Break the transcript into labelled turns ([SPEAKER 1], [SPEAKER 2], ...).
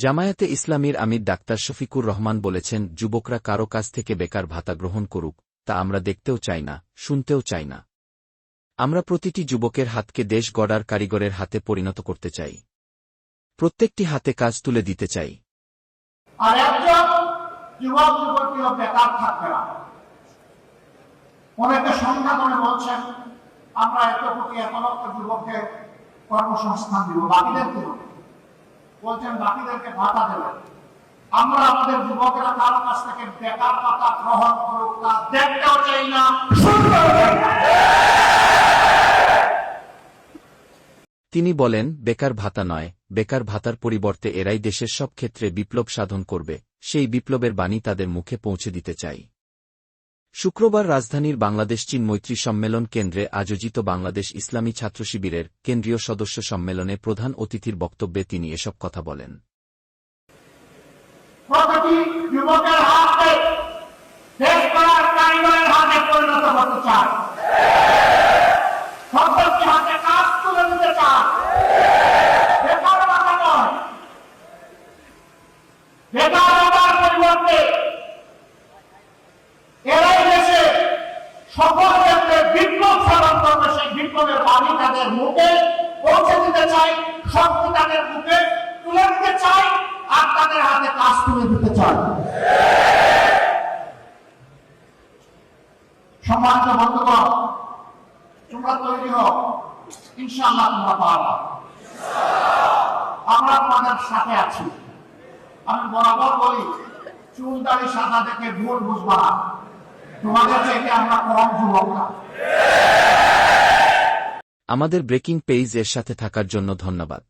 [SPEAKER 1] জামায়াতে ইসলামীর আমির ডাক্তার শফিকুর রহমান বলেছেন, যুবকরা কারো কাছ থেকে বেকার ভাতা গ্রহণ করুক, তা আমরা দেখতেও চাই না, শুনতেও চাই না। আমরা প্রতিটি যুবকের হাতকে দেশ গড়ার কারিগরের হাতে পরিণত করতে চাই। প্রত্যেকটি হাতে কাজ তুলে দিতে চাই।
[SPEAKER 2] আর একজন যুবক যুবতীও বেকার থাকবে না। অনেকে সংখ্যা করে বলছেন আমরা এত কোটি এত লক্ষ যুবককে কর্মসংস্থান দিব, বাকিদের কি হবে? বলছেন বাকিদেরকে ভাতা দেবেন। আমরা আমাদের যুবকেরা কারো কাছ থেকে বেকার ভাতা গ্রহণ করুক তা দেখতেও চাই না, শুনতেও চাই না।
[SPEAKER 1] তিনি বলেন, বেকার ভাতা নয়, বেকার ভাতার পরিবর্তে এরাই দেশের সব ক্ষেত্রে বিপ্লব সাধন করবে, সেই বিপ্লবের বাণী তাদের মুখে পৌঁছে দিতে চাই। শুক্রবার রাজধানীর বাংলাদেশ চীন মৈত্রী সম্মেলন কেন্দ্রে আয়োজিত বাংলাদেশ ইসলামী ছাত্র শিবিরের কেন্দ্রীয় সদস্য সম্মেলনে প্রধান অতিথির বক্তব্যে তিনি এসব কথা বলেন।
[SPEAKER 2] প্রতিটি যুবকের হাতে দেশ গড়ার কারিগরের হাতে পরিণত হতে চায়, সকলকে হাতে কাজ তুলে দিতে চায়। বেকার ভাতা নয়, বেকার ভাতার পরিবর্তে এরাই দেশে সকল ক্ষেত্রে বিপ্লব সাধন করবে, সেই বিপ্লবের বাণী তাদের মুখে পৌঁছে দিতে চাই, শক্তি তাদের মুখে তুলে দিতে চাই, আর তাদের হাতে কাজ তুলে দিতে চাই। সম্মানিত বন্ধুগণ, তোমরা তৈরি হও, ইনশাআল্লাহ তোমরা পারবা। আমরা তোমাদের সাথে আছি। আমি বরাবর বলি, চুল দাড়ি সাদা দেখে ভুল বুঝবা না, তোমাদের চাইতে আমরা কম যুবক না।
[SPEAKER 1] আমাদের ব্রেকিং পেজ এর সাথে থাকার জন্য ধন্যবাদ।